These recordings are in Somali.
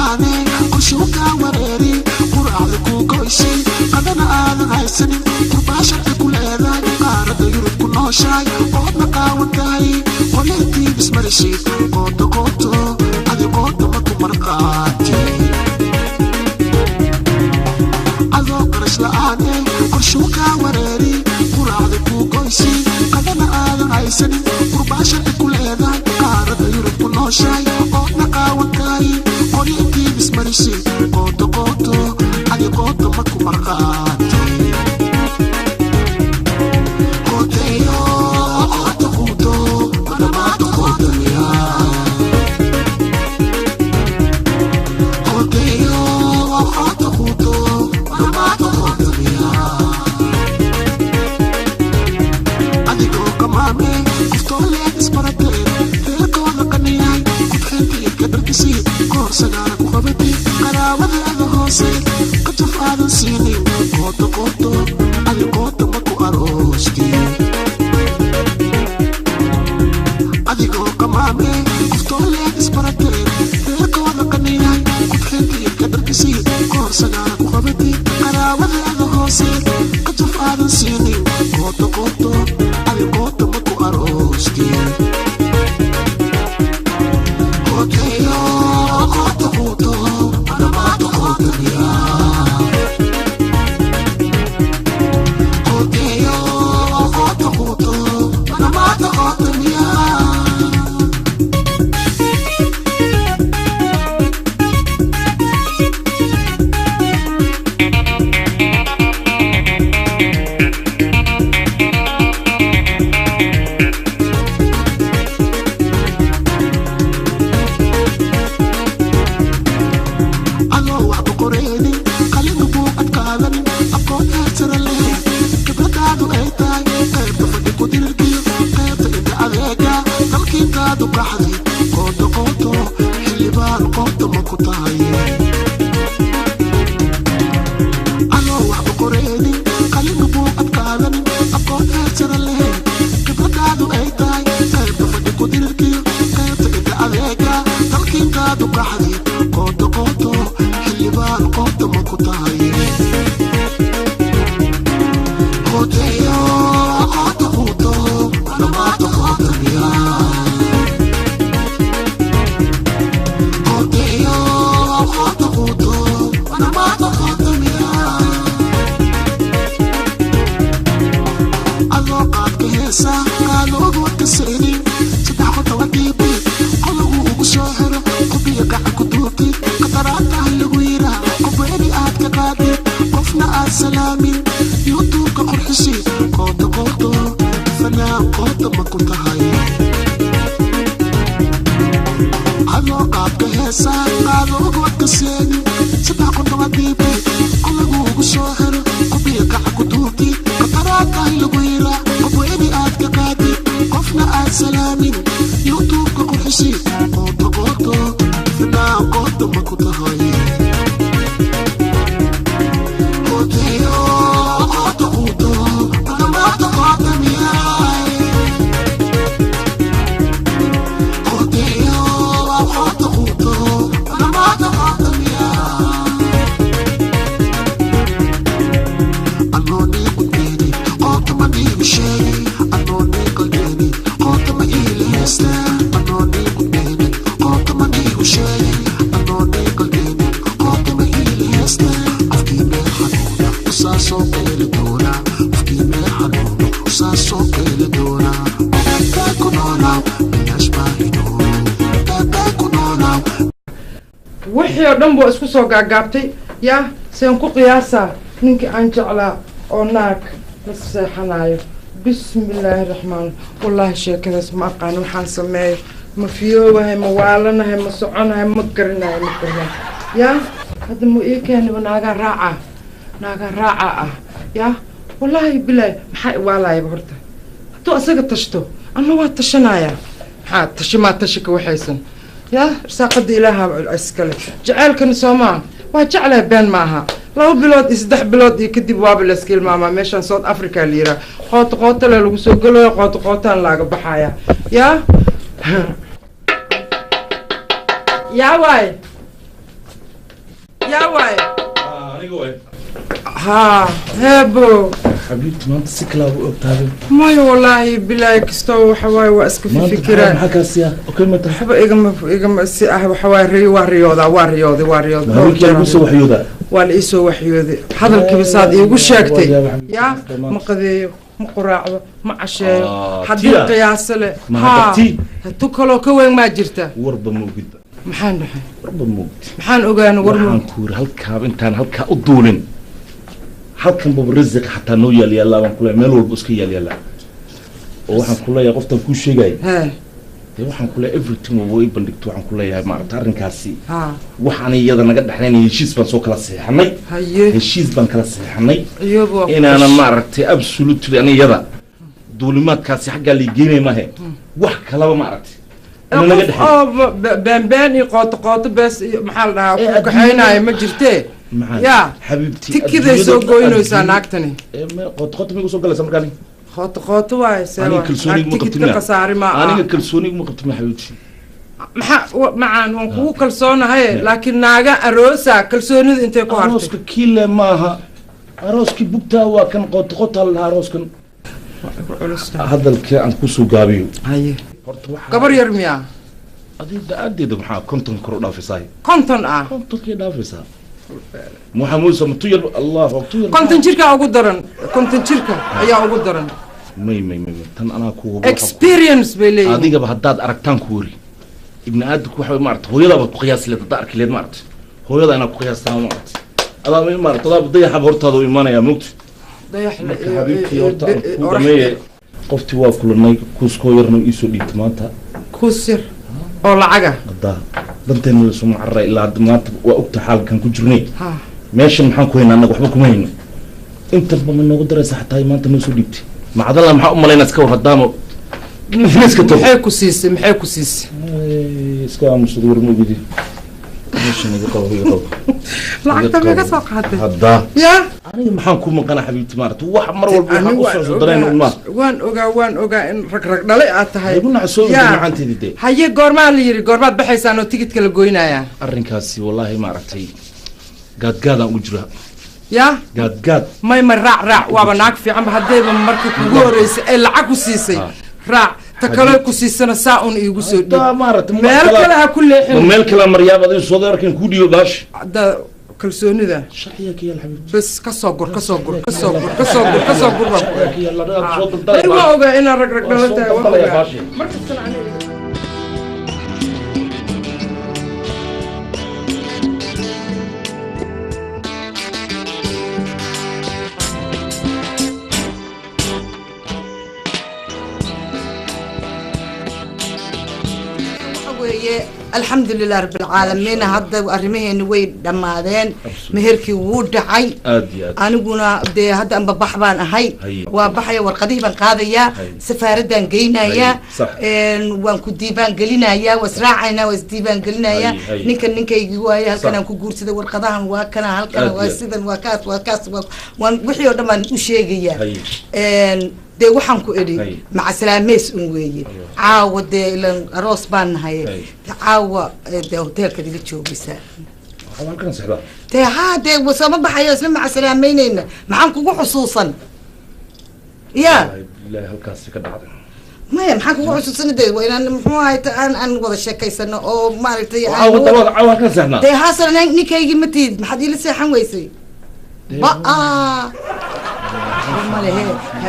la'aane qorshuuka wareeri quraacda ku goysi qadana aadan haysanin kurbaasharta ku leedahay qaarada yurub ku nooshahay oodna qaawan tahay qoleetii bismarishid qooto qooto adi qooto ma ku marqaati adoo qarash la'aane qorshuuka wareeri quraacda ku goysi qadana aadan haysanin kurbaasharta ku leedahay qaarada yurub ku nooshahay oodna qaawan tahay qoleetii bismarishid qooto qooto adi qooto ma ku marqaati wixii dhan buu isku soo gaagaabtay yaa seen ku qiyaasa ninkii aan jeclaa oo naag la seexanayo bismillaahi raxmaan wallaahi sheekadaas ma aqaan waxaan sameeyo ma fiyoobahay ma waalanahay ma soconahay ma garanayo yaa hadda mu ii keenaba naagaa raaca ah yaa wallaahi bilaahi maxaa iwaalayaba horta hadduu asaga tashto anna waa tashanayaa maxaa tashimaa tashika waxaysan يا ساقد إلها أسكله جعلك نسمع وجعله بين معها لو بلاد يسدح بلاد يكذب وابل أسكيل ماما مشان صوت أفريقيا ليرة خاط قاتل لو سوقله خاط قاتل لاقى بحياة يا واي يا واي أنا قوي ها هبو حبيبتي ما أنت سكلا وقتها ما والله بالله كستو حواي واسك في فكرة ما حكاسيا أوكي ما تحب حب إيجام وحواي رياضة ورياضة ما هو كي يقول وحيودا ولا يسوي وحيودي هذا الكبسات يقول شاكتي يا مقذي مقراعة معشة حد القياس له ما تكلو كوين ما جرته ورب موجود محن نحن ورب موجود محن أجان waxaan ku yiri halka intaan halka u duulin halkan buu rizq xataa noo yaal yaala waan kula meel walba iska yaal yaala oo waxaan kula yahay qoftan ku sheegay waxaan kula everything way bandhigto waxaan kula yahay ma aragta arrinkaasi waxaan iyada naga dhaxlaynay heshiis baan soo kala saxanay heshiis baan kala saxanay inaana ma aragtay absolutely ani iyada duulimaadkaasi xagga la geeyay ma he wax kala ma aragtay بان قوط بس محل ده كحينا ما جرتي يا حبيبتي تكذا سو قوينو ساناكتني قوط ميغو سو غلا سمركاني قوط واي سوا انا كلسوني ما قبت انا كلسوني ما قبت ما حبيبتي معان هون كو كلسونه هي لكن ناغا اروسا كلسوني انت كو هرتي اروسك كيله ماها اروسك بوقتا وا كان قوط اروسكن هذا الكي ان كسو غابيو هي قبر يرميا أدي محا كنتم كرو دافساي كنتم كي دافسا محمود سمتير الله وقتير كنتم شركة أو قدرن كنتم شركة أيا أو قدرن مي تن أنا كو experience بيلي هذيك بهداد أركتان كوري ابن آدك وحوي مارت هو يلا بقياس اللي تدارك اللي مارت هو يلا أنا بقياس تام مارت هذا مي مارت هذا بدي حبورت هذا إيمانه يا موت ضيح حبيبتي يورتا كودمية قفتي واكل الناي كوسكو يرنو إيسو ديت مانتا كوسر أو لعجة قدا دنتين اللي سمع الرأي لا دمات وقت حال كان كجرني ماشي محن كوين أنا وحبكم هين أنت بمن نقدر حتى ما أنت مسؤول ديت مع ذلك محن أم لنا سكوا هدامه ناس كتب محيكو سيس سكوا مسؤول موجودين ماشي نقول لعكت بيك سوق حتى هدا يا أنا محن كون مقنا حبيبتي مارت واحد مرة والبحر قصر صدرين وما وان أوجا إن رك دلي أتهاي يقولنا عسول ما أنت دي هاي جورما اللي جورما بحيس أنه تيجي كلا جوينا يا الرنكاسي والله ما عرفتي قاد أجرها يا قاد ما يمرع وابناك في عم هدي بمركب جوريس العكو سيسي رع تكلم كسيسنا ساعون يقصد دا مارت مالكلها كل حين مالكلها مريابة دي صدر كن كوديو باش دا كلسوني ذا شحيك يا الحبيب بس كسوقر يا الله ده صوت الضرب ايوه اوغا انا رك دلتا مركز عليه الحمد لله رب العالمين هذا أرميه نوي دمادين مهركي ودعي أنا قلنا ده هذا أم بحبان هاي وبحيا ورقديه بنقاضية سفارة جينا يا وانكديبان قلنا يا وسراعنا وسديبان قلنا يا نك يجوا هل كنا كجور سيد ورقدهم وكنا هل كنا وسيد وكاس وحيو دمان وشيء دي waxaan ku eri maca salaameys un weeye caawa dee ilan aroos baan nahay caawa dee hoteelka diga joogaysaa waxaan kan saxda dee haa dee wasama baxayo isla maca salaameynayna maxaan kugu xusuusan ya ilaahay halkaas ka dhacday maya maxaan kugu xusuusan dee waa inaan muxuu ahay aan wada sheekaysano oo maaragtay caawa kan saxna dee haasana ninkaygi matid maxaad ila seexan weysay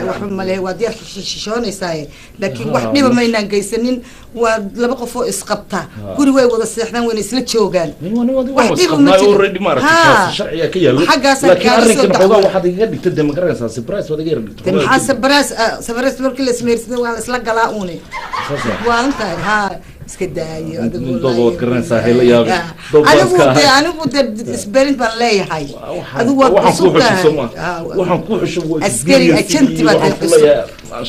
وحمله ودي شلون يساي لكن واحد ما ينان جيسنين ولما قفوا إسقطها كل واحد وضع سحنا وين يسلك شوقان واحد ما يورد ما رأيت شرعية كيا لكن أرنك نحوها واحد يقدر تقدم مكرر سبرايز وده غير تم سبرايز لورك الاسمير سنوال إسلاك قلاؤني وانت ها اسكداي دوبوت كرن ساحل يا أنا بود إسبرين بالله هاي هذا هو waxaan ku xusho askari ajenti ma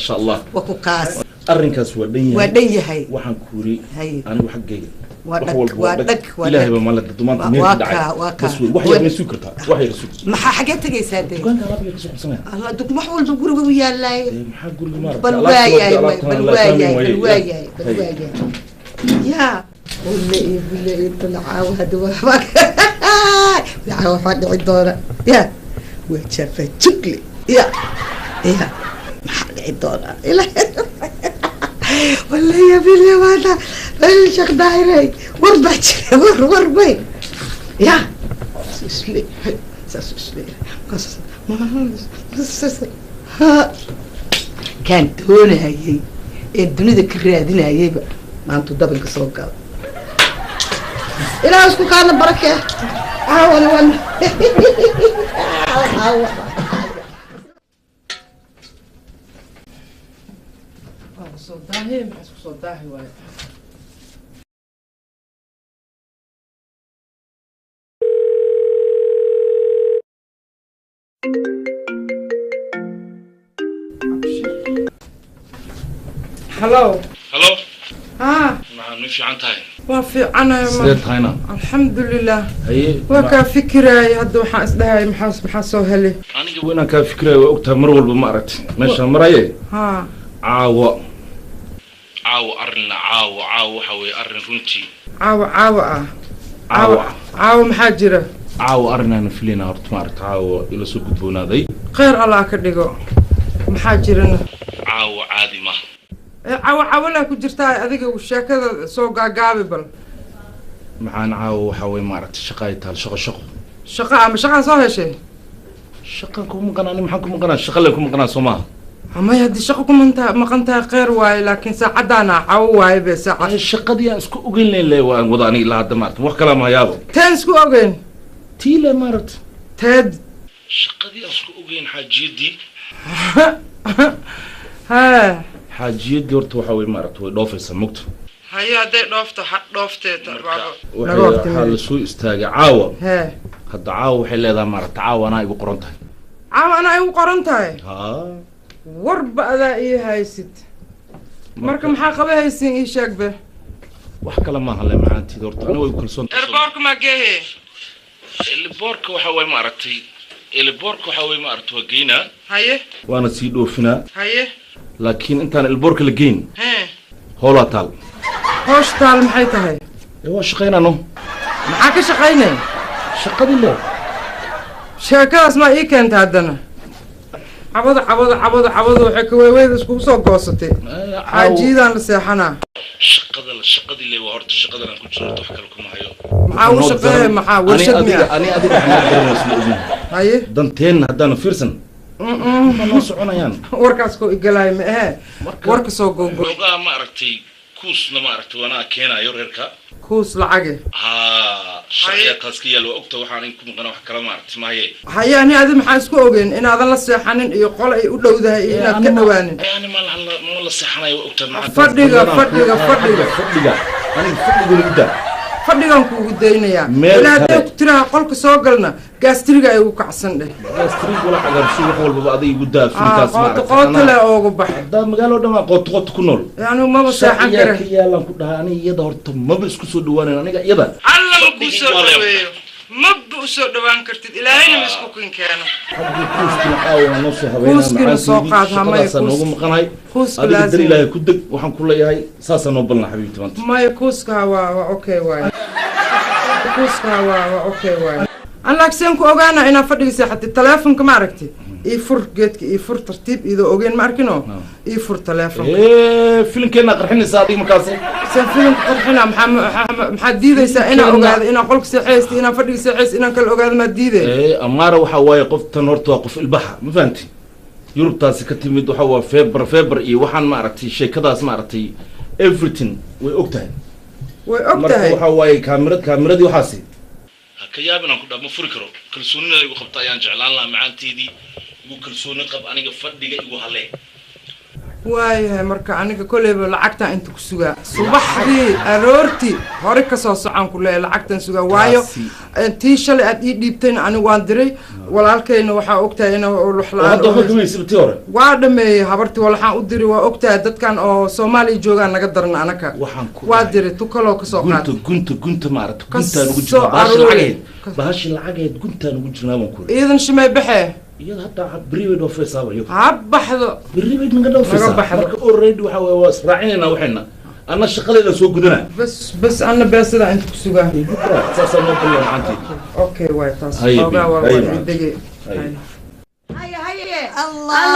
sha Allah wakukaas arrinkaas waa dhan yahay waxaan ku ri anigu xaggayga waa dhag ilaahay ba malad dumaanta meel dhacay bas wax yar ma suu kartaa wax yar suu maxaa xagee tagaysaa dee dukaanka alaabta ka soo xusnaa Allah duk wax walba guriga u yaalay maxaa guriga ma bal waayay يا ولا طلع وهذا يا فادي عدونا يا وجفة شكلي يا محل عدونا والله يا بيلي وانا الشيخ دايري وربعتي وربي يا سسلي قصص كان دون هاي الدنيا ذيك الرياضين هاي بقى ما انتو دبل قصوى قال إلا اسكو كان بركة وانا صداهي محسك صداهي واي هلو نمشي عن تاي وفي أنا سيد هاينا الحمد لله هي وكا فكرة هدو حاس دهاي محاسو هلي أنا وين كان فكرة وقتها مرول بمعرت ماشي مرايه ها عاو أرنا عاو حوي أرن رنتي عاو محاجرة عاو أرنا نفلينا هرت مارت عاو إلى سوق بونا ذي خير الله كدقو محاجرنا عاو عادي ما عاو لا كجرتاي أذيك والشاكة سوق قابي بل معانا عاو حوي مارت شقايتها شقة صار شيء شقاكم مقنعني محكم مقنع شقلكم مقنع سما ما يهدي شقكم انت مقنتها خير واي لكن ساعدنا عاو واي بساعة الشقة دي اسكو اوغين لي وان وضعني لا هذا مارت wax kala ma yaabo تنسكو اوغين تيلا مارت تد الشقة دي اسكو اوغين حاجيدي ها حاجيدي horta waxa way mارت way dhoofaysa mugto هيا دي دhoofto had dhoofteed waxa la soo istaagay caawa ها hadda caawa waxay leedahay mارت caawana igu qoran tahay caawana igu qoran tahay ha warba adaa ii haysid marka maxaa qabahaysiin ii sheeg be wax kala ma hale macaantii horta ana way kalsoon tahay erboorka ma geehe elboorka waxa way maartay elboorka waxa way maartay waa geena haye waana sii dhoofinaa haye laakiin intaan elboorka la geyn hoola taal hoosh taal maxay tahay waa shaqeynano maxaa ka shaqeynay shaqadii le sheekadaas ma ii keenta haddana عبد وحكوي اسكو سو غوستي حاجيدان لسيحنا شقد اللي وهرت الشقد انا كنت صرت احكي لكم هيو معاو شقه معاه ورشد انا ادي احنا مسؤولين هاي دنتين هدانا فيرسن ما نو سكونيان وركاسكو ايغلاي ما ورك سو غوغا ما aragtay kuusna ma aragtay wana keenayo reerka kuus lacag shaqadaas ka yalo ogta waxaan in ku maqan wax kala ma aragtay maaye hayani aad maxaa isku ogeyn in aadan la seexanin iyo qol ay u dhowdahay inaad ka dhawaanin yani ma la seexanayo ogta ma fadhiga ani fadhiga lida fadhigan kuugu daynayaa ilaa hadday ku tiraha qolka soo galna gaastriga ay ugu kacsan dheh gaastriga wala cagarsi wax walba aday igu daafintaas ma aragtay qootale oogu baxay hadda magaalo dhan qoot ku nool yani maba seexan kara yaalan ku dhahay aniga iyada horta maba isku soo dhawaaneen aniga iyada alla ma ku soo dhaweeyo maba u soo dhawaan kartid ilaahayna ma isku kin keeno kuuskina soo qaad hamay noogu maqanahay adiga dar ilaahay ku deg waxaan ku leeyahay saasa noo balna xabiibti maanta maya kuuska waa okay waay kuuska waa okay waay أنا لكن كو أجانا أنا فردي ساحتي تلفون كم عرفتي يفر جت يفر ترتيب إذا أجين ماركينو يفر تلفون فيلم كنا قرحنا سادي مكاسي فيلم قرحنا محديدة سأنا أجاد أنا قلك سحيس أنا فردي سحيس أنا كل أجاد مديدة أمارة وحواي قفت نورت وقف البحر ما فهمتي يوروب تاسي كتيمد وحوا فبر إيه وحن ما عرفتي شيء كذا اسمه عرفتي everything وأكتها مرة وحواي كاميرا دي وحاسي كيابنا كنا مفركرو كل سنة يقول خبطة ينجع لله معانتي دي يقول كل سنة قب أنا قفدي يقول هلا واي مركا أنا كل العقدة أنت كسوجا صباح دي أرورتي هارك صاص عن كل العقدة سوجا وايو أنتي شل أدي بتين أنا واندري ولا كأنه وح أكتة أنا وروح لا هذا هو كويس بتياره وادمي حبرتي ولا حن أدري وأكتة دت كان أو سومالي جوجا نقدرنا أنا كا وادري تكلو كسوقات كنت ما عرفت كنت بهاش العقد كنت أنا وجهنا مكور إذا شو بحه يلا حتى بريود وفيسا ويو عبحض بريود من قدام فيسا مرك أوريد وحوا واسرعينا وحنا أنا الشغلة اللي سوق دنا بس أنا بس إذا أنت كسوقها أساسا ما بقول لهم عندي أوكي واي تاس هاي أوكي بي. هاي والله معك. دقيقة هاي. الله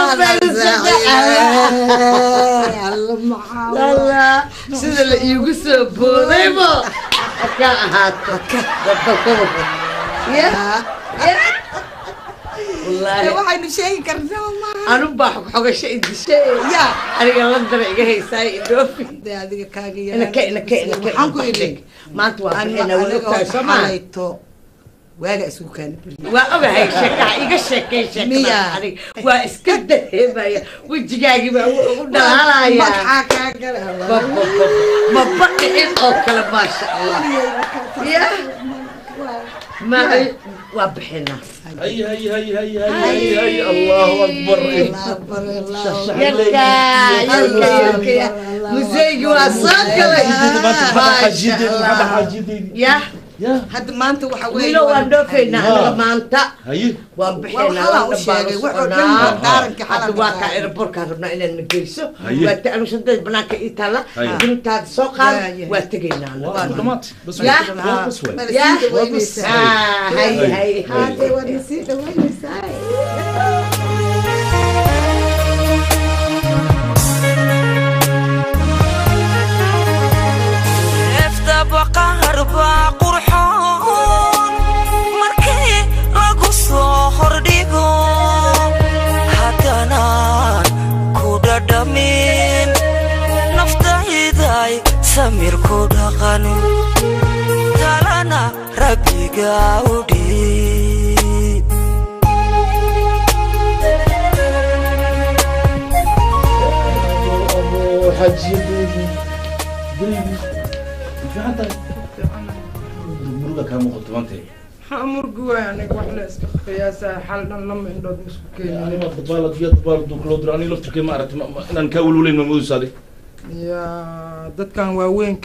الله sida la iigu soo boodaybo ka ahaato والله waxaynu sheegi karnaa ma anu baa xogasho idishay ya aniga la dara iga haysay idoofi adiga kaaga ina waxaan ku idin maanta waa ina wada taashanayto waaga isku kaan waa ogahay sheeka iga sheekay sheekada aniga waa iska daheemaya wajigaagi baa u dhalaalaya maxaa ka galaa ma baqin oo kala maasha Allah ya ما وابحنا هي الله أكبر يا مزيج وصلت يا هاد ما انت وحوي لو اندوفينا ما انت هي وابحنا حتى واقع ايربورت ربنا الى نجيسو واتانو شنطه بناك ايتالا انت سوقا واتجينا بس يا يا هاي هذا ونسيت وين ساي قرحان مركي lagu soo hordhigo hadana ku dhadhamin naftayday samir ku dhaqan talana rabbiga u dhiib حجيبي مرقة كان مخطبانتي حامر قوي يعني وحنا قياسة حالنا لما ندود مسكين يعني ما تبالد في تبالد كلود راني لفتك ما عرفت أنا نكول ولين موجود هذه يا دد كان واوين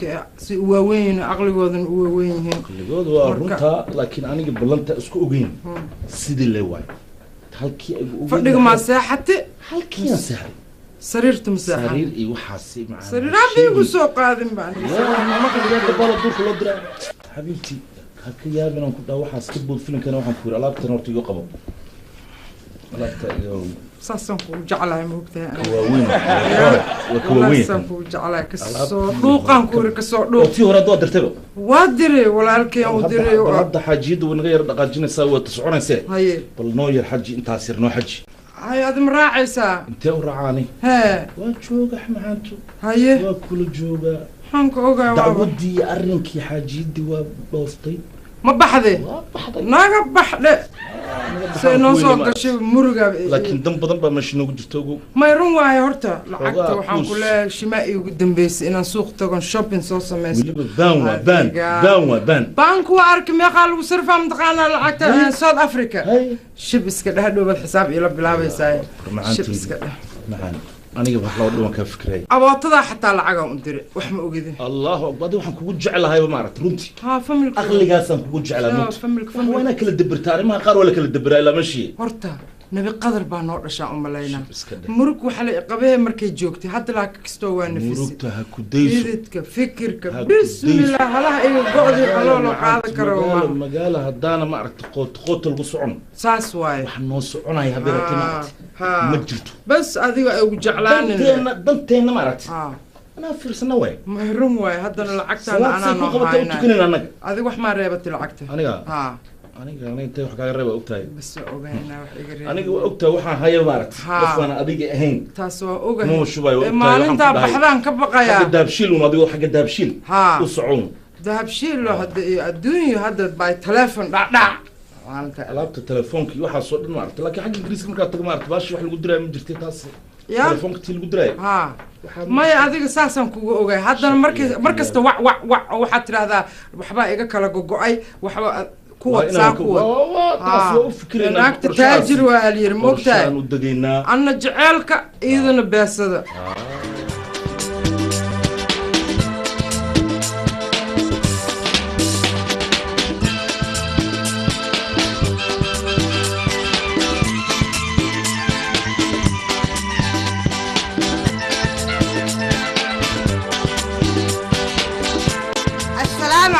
واوين عقلي وذن واوين اللي ورنتها لكن أنا قبلنت أسكو أجين سيد اللي واي هالكي فدق ما ساحتي هالكي سهل سريرت مساحة سرير إيه وحاسي معنا سرير عبي وسوق قادم بعد ما كنت تبالد كلود راني حبيبتي هكي يا بنا كنت أوحى سكبوا فيلم كانوا حنفور على بتنورتي يقبض على بتاعي ساسنكو جعلها موقتها كواوين وكواوين ساسنكو جعلها كسو دوقان كوري كسو دوق وتي هرا دو درتبو وادري ولالكي ودري هذا حاجيد ونغير دقاجين سوا تسعون سي هاي بل نوير حجي انت سير نو حجي هاي هذا مراعيسا انت ورعاني ها وجوغ احمانتو هاي وكل جوغا حنك اوغا دعودي ارنكي حاجيدي وبوفتي ما بحدي ناقة بحدي سينو سوق شيء مرقة لكن دم بدن بمش نوق جرتوغو ما يرون واي هرتا لعقته وحن كله شمائي وقدم بيس إن سوق تكون شوبين سوسة ميس بان بانك وارك ما قال وصرفها متقانا لعقته ساوث أفريقيا شبس كده هدو بالحساب يلا بلا بيساي شبس كده معانا أنا قبل حلو دوما كفكري أبغى حتى العقا وندري وحما وجدي الله أكبر وحن كوجع جعلها هاي بمعرت رنتي ها فملك أغلى قاسم كوجع جعلها موت فملك وأنا كل الدبر تاري ما قال ولا كل الدبر إلا مشي هرتا نبي قدر بانور أشياء ملاينا مرك وحلا قبيه مركي جوكتي حتى لك كستوى نفسي مركتها كديس إيدك فكرك بسم الله هلا إيه قعدي حلو قاعد كروما مقالة هدانا ما عرفت قوت القصعون ساس واي وحنا صعونا يا بيرتي ما مجرتو بس هذه وجعلان دنتين ما عرفت أنا في سنة واي مهرم واي هذا العقد أنا نوعاً هذه وح ما ريبت العقد أنا أنا أنت وح قاعد ريبة أوكتاي بس أوجينا وح أنا أوكتا وح هاي مارت بس أنا أديك أهين تاسوا أوجي مو شوي أوكتا ما أنت بحران كبقى يا حق الدابشيل ونادي حق الدابشيل وصعون دابشيل له الدنيا هذا باي تلفون دع alaabta telefoonki waxaa soo dhan maartay laakiin xagga ingiriiska markaad tago maartay baashi wax lagu diraayo ma jirtay taas telefoonka tii lagu diraayo maya adiga saasaan kuga ogaay haddana markasta wac waxaad tidhaahdaa waxbaa iga kala gogo-ay waxba kuwad saa kuwad naagta taajir waa alyiri moogtahay anna jeceelka iyadana beesada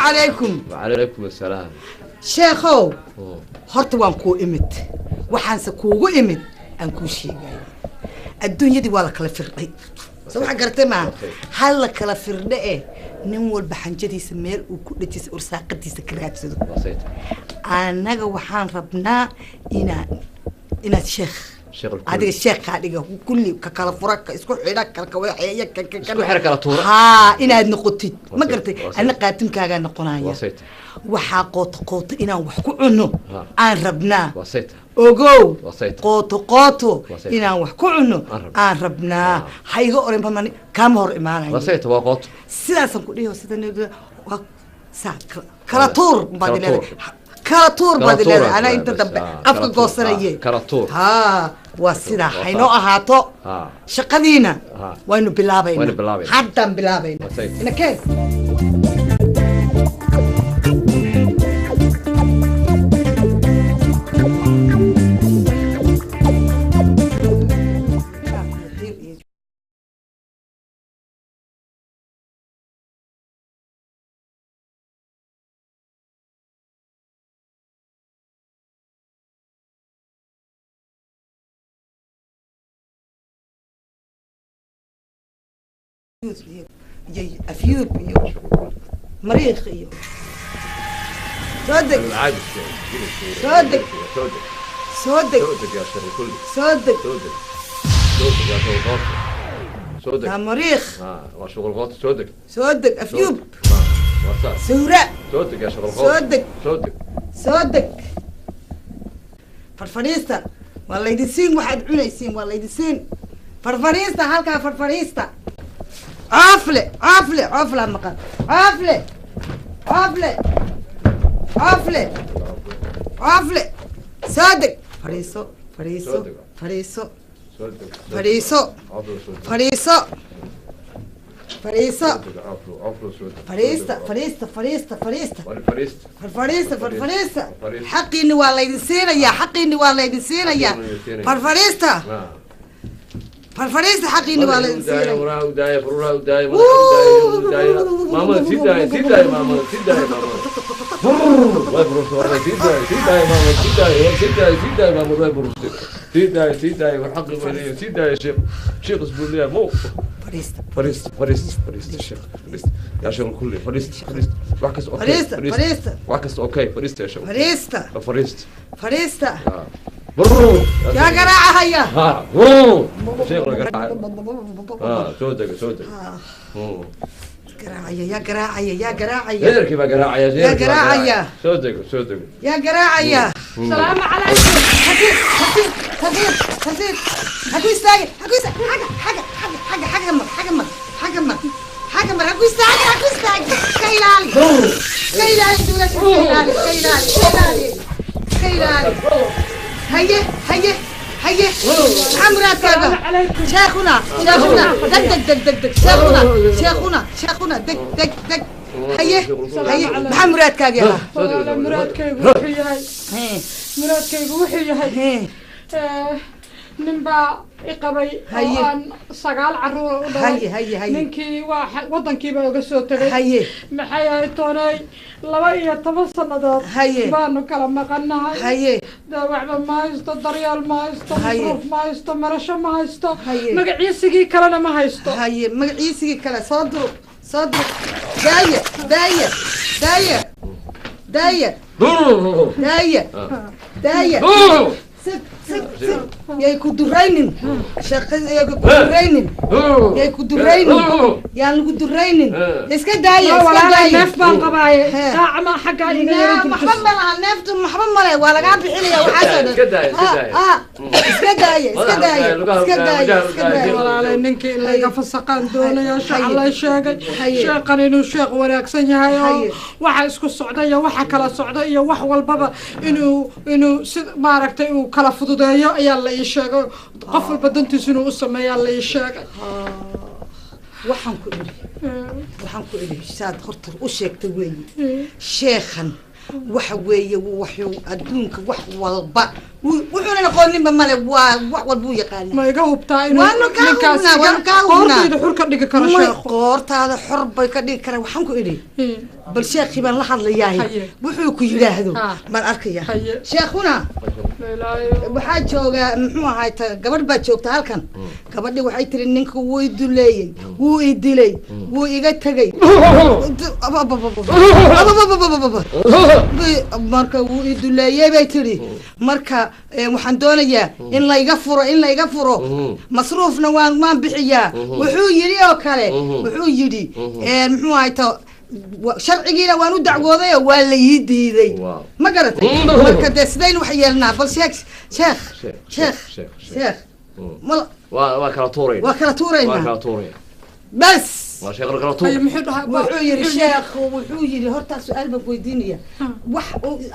عليكم وعليكم السلام شيخو هرت وان كو إمت وحانس كوغو إمت أن كو شيغاي الدنيا دي ولا كلا فرقي سوى قرتي ما هلا كلا فرقي نمول بحنجتي سمير وكلتي أرساقتي سكرات سدو أنا وحان ربنا إنا شيخ هذا الشيخ هذا كل كلا فرق اسكو حيرك كوي اسكو حيرك كلا تورا ها إنا نقطي ما قرتي أنا قاتم كاغا نقنايا waxaa qooto inaan wax ku cuno aan rabnaa ogow qooto inaan wax ku cuno aan rabnaa hayga oran bamani kama hor imaanayo wasayta waa qooto sidaasan ku dhiyo sidan waa kala tuur badilada kala tuur badilada ana inta dambe afka goosanaye kala tuur ha waa sida haynoo ahaato shaqadiina waynu bilaabayna haddaan bilaabayna ina kees أفيوب مريخ صدق صدق صدق صدق صدق يا مريخ وشغل غلط صدق صدق أفيوب سوراء صدق يا شغل غلط صدق صدق صدق فرفريستا والله يدسين واحد عنا يسين والله يدسين فرفريستا هالكا فرفريستا عفلة عفلة عفلة مقام عفلة عفلة عفلة عفلة صادق فريسو فريسو فريسو فريسو فريسو فريسو فريستا فريستا فريستا فريستا فرفريستا فرفريستا حقي اني والله يدسينا يا حقي اني والله يدسينا يا فرفريستا فرفريستا حقي اني والله يدسينا وراه ودايه فروراه ودايه ماما سيداي سيداي ماما سيداي ماما واي بروس والله سيداي سيداي ماما سيداي سيداي سيداي ماما واي بروس سيداي سيداي والحق ولي سيداي يا شيخ شيخ زبون لي مو فريستا فريستا فريستا فريستا شيخ فريستا يا شيخ كله فريستا فريستا وعكس اوكي فريستا فريستا وعكس اوكي فريستا يا شيخ فريستا فريستا فريستا برو يا قراعة هيا ها برو شيخ قراعة صوتك صوتك قراعة يا قراعة يا قراعة غير كيف قراعة يا قراعة صوتك صوتك يا قراعة السلام عليكم خفيف خفيف خفيف خفيف حكوي سايق حكوي سايق حاجة حكوي سايق كيلالي كيلالي دولة كيلالي هيا عمرات كذا شيخنا دق شيخنا دق هيا محمرات كذا مراد كيف وحي هاي نبا إقبي أن سجال عرو نكى واحد وطن كيبا وقصوت هي محيا توني لوية تفصلنا ده بانو كلام مقنع هي ده وعد ما يستو دريال ما يستو مصروف ما يستو مرشة ما يستو مقعيسي كلنا ما يستو هي مقعيسي كلا صدق داية يا كدرينين شق يا كدرينين يا الكدرينين اسكت داية ولا نف بان قباي ما حق علينا محمد النفط محمد ولا قاعد بحلي وحسن اسكت داية ولا على إنك اللي قفصقان دون يا شيخ الله شيخ قرينو شيخ ورقصني هاي وحاسك السعودية وحكلا السعودية وحول بابا إنه ما ركتي kala fududeeyo ayaa la ii sheegay qof walba dantiisa inuu u sameeyo ayaa la ii sheegay waxaan ku iri saad horta u sheegtay weey sheekhan waxa weeye wuxuu adduunka wax walba wuxuuna aqooninba male waa wax walba uu yaqaan ma iga hubtaa inuu ninkaas qoortayda xur ka dhigi karo sheekhu qoortaada xor bay ka dhigi karaan waxaan ku idhi bal sheekhi baan la hadlayahay wuxuu ku yiraahdo baan arkaya sheekhuna waxaa jooga muxuu ahaay gabadh baa joogta halkan gabadhi waxay tiri ninka wuu i duleeyey wuu i dilay wuu iga tegay marka wuu i duleeyey bay tiri marka waxaan doonayaa in layga furo masruufna waan bixiyaa wuxuu yidhi oo kale wuxuu yidhi muxuu ahaay sharcigiina waan u dacwooday oo waa la ii diiday ma garatay marka dee sidaynu wax yeelnaa bal sheekh waa kala tuuraynaa bas wuxuu yidhi sheekhu wuxuu yidhi hortaa su-aal baan weydiinaya wax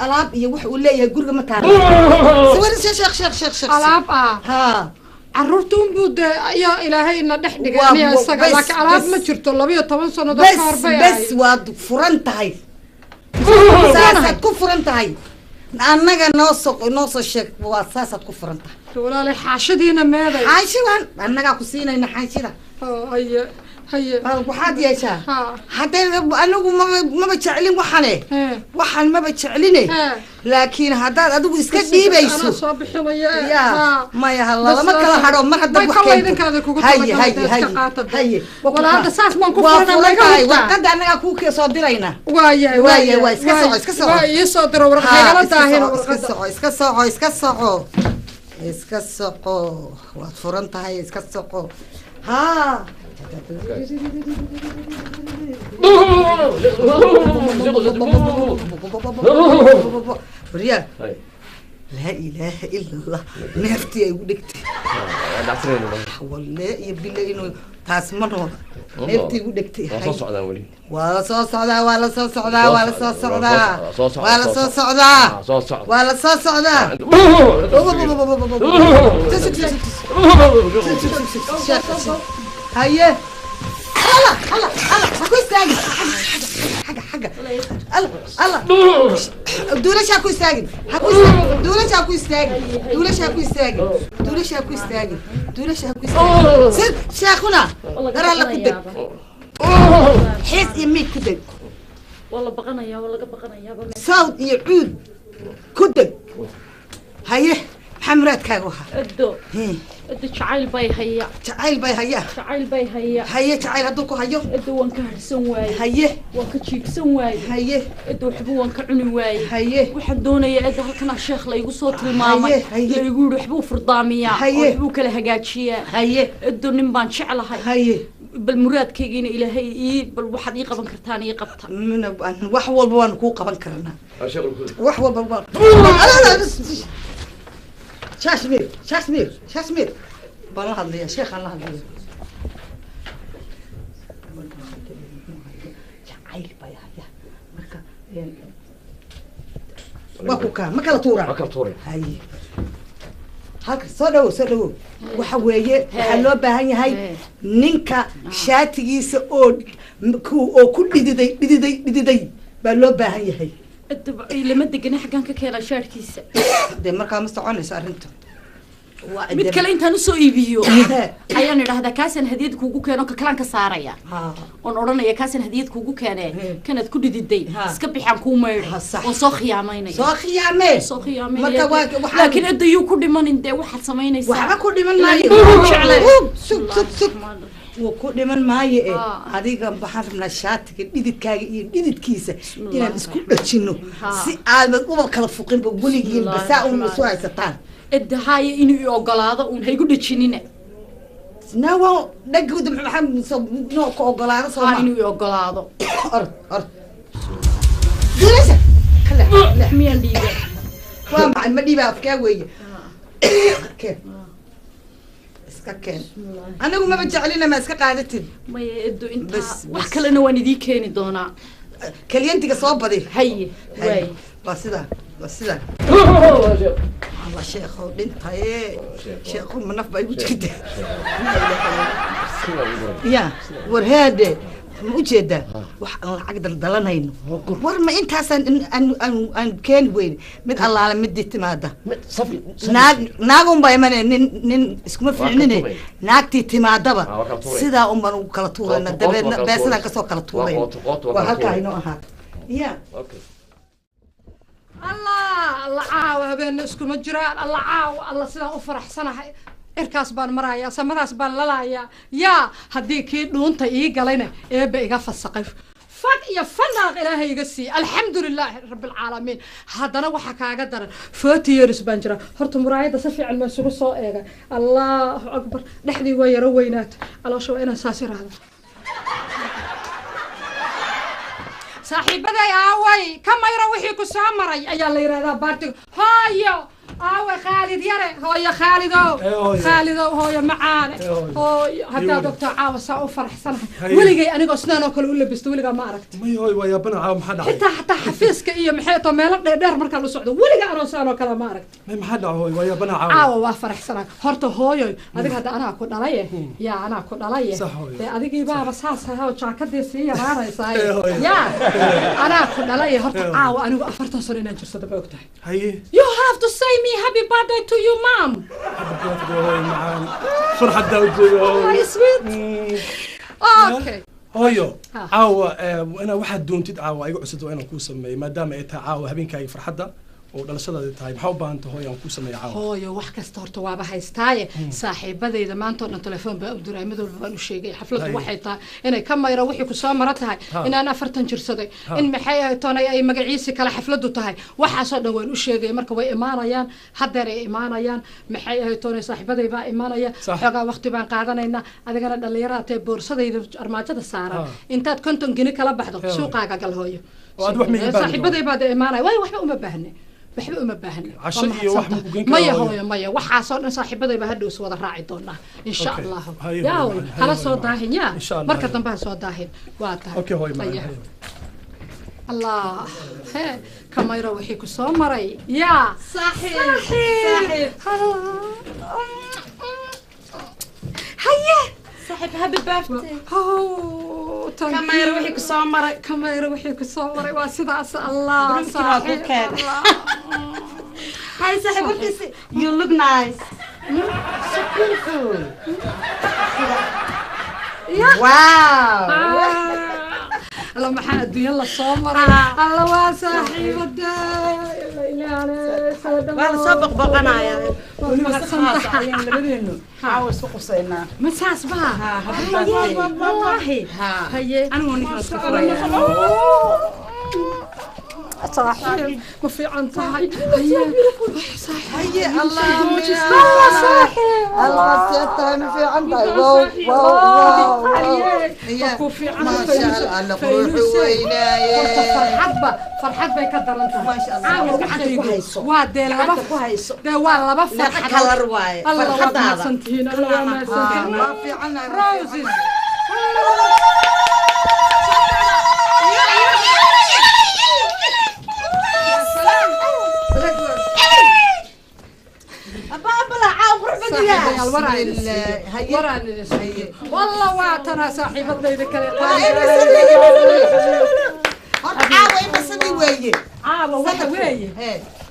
alaab iyo wax uu leeyahay guriga ma taala alaab ha caruurta unbuu dee ayaa ilaahayna dhex dhigay isaga laakiin alaab ma jirto 12 sannadood ka hor bay bas waad furan tahay saasaad ku furan tahay annaga noo soo sheeg waa saasaad ku furan tahay walaalay xaashadiina meeday xaashidan annagaa ku siinayna xaashida waxaad yeeshaa hadday anigu maba jeclin waxaan maba jecline laakiin haddaad adigu iska dhiibayso maya lama kala hadho mar haddaad wax warqada annagaa kuu soo dirayna iska soco waad furan tahay iska soco ha بريال لا إله إلا الله نفتي أقول لك والله يبي لي إنه تاسمنه نفتي أقول لك ولا صوص عدا ولا صوص عدا ولا صوص عدا ولا صوص عدا ولا صوص عدا هيا الله اكو استاجد حاجه الله دولش اكو استاجد دولش اكو استاجد سد شيخنا ترى لك كدك حس يميك كدك والله بقنايا صوت يعود كدك هيا حمرات كاغوها ادو جعيل باي هيا هيا جعيل هدوكو هيو ادو وان كهرسن واي هيا وان كجيبسن واي هيا ادو حبو وان كعني واي هيا waxaan doonayaa ida halkan sheekh la igu soo tilmaamay la igu waxbuu furdaamiya waxbuu kala hagaajiya هيا ادو nin baan jeclahay هيا bal muraadkaygiina ilaahay bal waxaad ii qaban kartaan ii qabta wax walba waan ku qaban karnaa wax walba شاشمير بالله هذا يا شيخ الله هذا عيل بايا يا مركا وكوكا ما كلا تورا هاي هاك سودو waxa weeye waxa loo baahan yahay ninka shaatigiisa oo ku dhididay baa loo baahan yahay lama degana xagan ka keenay shaarkiisa de markaa ma soconayso arinta mid kale intaan soo iibiyo ayaan idhaahdaa kaasan hadiyad kuugu keeno ka kalan ka saaraya on oranaya kaasan hadiyad kuugu keenay kanad ku dhididay iska bixan ku meeyay oo soo khiyaamaynay marka laakiin adayuu ku dhimanin de waxaad samaynaysaa waxba ku dhiman maayo wuu ku dhiman maayo adiga waxaan rabnaa shaatiga dhididkaaga iyo dhididkiisa inaan isku dhajino si aadan uba kala fuqinba weligiin basaa un isu haysataan الدهاية إنه يقولاده ونهيجو دشينينه. ناو نجود محمد نو كقولاده صار. إنه يقولاده. أرد. جلسة. خلا. لحميان ديبه. وما المدي بقى في كوي. كيف. اسكاكين. أنا ما بتجعلنا ما اسكا قاعدتين. ما يدو أنت. بس وحكلنا وندي كيني دونا. كلينتك صوبة دي. هي. واي. بس ده. الله شيخ بنت هاي شيخ من نفبا يقول كده يا ورهاده ma ujeedaa wax aan lacag daldalanayno war ma intaasaan aan keeni weyne mid allaale midii timaada naag unbaa imanaya nin iskuma fiicnine naagtii timaadaba sidaa unbaan ugu kala tuurayna dabeedna beesadaan kasoo kala tuurayna waa halkaa inoo ahaata ya الله عاوة بين اسكو مجران الله عاوة الله سلام أفرح سنة إركاس بان مرايا سمراس بان للايا يا هديكي دون تيجي قالينا إيه بيجا في السقف فن يا فن إلهي يقسي الحمد لله رب العالمين هذا أنا وحكا قدر فاتي يرس بنجرا هرت مرايا ده سفي على المسوق صائغة الله أكبر نحدي ويا روينات الله شو أنا ساسر هذا صاحبتي اوي كما يروحي كسامري ايا اللي يرادا بارتي هايو اوي خالد يري هو يا خالد خالد هو يا معان هو هدا دكتور عاوسا او فرحسن وليغي انيغو سنانو كل u labisto weliga ma aragti may hoy waa yaabana caaw maxaa dhacay xataa xafiiska iyo maxay to meel dheer marka la socdo weliga anoo saano kala ma aragti may maxaa dhacay hoy waa yaabana caaw waa faraxsana horta hooyo adiga hada anaa ku dhalay ya anaa ku dhalay ee adigii baaba saas ah oo jaakadii si yaraanaysaa ya anaa ku dhalay horta caaw anigu 40 sano inaan jirsado ma ogtahay haye you have to say me happy birthday to you mom happy birthday hoy macaan farxad dawjiyo sweet okay هويو عاو أنا واحد دون تد عاو أيقو عسد وأنا كوسم ما دام إنت عاو هبين كاي فرحدة ودلشة تاي محاوبة أنت هويو كوسم يا عاو هويو واحد كسترت وابا هيستاي صاحب بدأ إذا ما أنت التلفون بقدر أعمله بقول شيء حفلة واحد تا إن كم يروحي كوسام مرتها إن أنا فرتن جرسدي إن محيا تونا أي مجلسي كلا حفلة تاي واحد صار بقول شيء مركب إيمانيان حضر إيمانيان محيا تونا صاحب بدأ يبقى إيمانيا حاجة وقت بان قاعدنا إن هذا كان دليرات بورصة إذا أرماجة السعر أنت كنتم جني كلا بحضر سوق قال هويو صاحب بدأ يبقى إيمانيا واي واحد ما بهني بحب ما بهني عشان واحد ما يهوي ما يه وحاصل صاحبتي بهدو سوى راعي دونا إن شاء الله يا هلا صوت داهن يا مركز تنبه صوت داهن واتا أوكي هوي ما الله ها كما يروحي كسومري يا صحيح هيا صاحب هابي بيرثدي كما يروحي كسومري كما يروحي كسومري واسداس الله صاحب هاي صاحب you look nice so beautiful wow الله محمد الدنيا الله صامر الله واسحي ودا إلى أنا سابق بقنا يا خلاص علينا لبنانو عاوز سوق صينا مساس بها والله هي أنا ونحن صاحي ما في عن صاحي هي الله صاحي الله سيتها ما في عندها واو واو واو في عن ما شاء الله قروح ويناي فرحت بيقدر انت ما شاء الله حتى كويسو وادي لبا كويسو ده waa laba فرحه كلر واي فرحه سنتين الله ما سنتين ما في عنا روزي والله واتنا صاحبتنا إذا كانت عاوي بس ويه عاوي ويه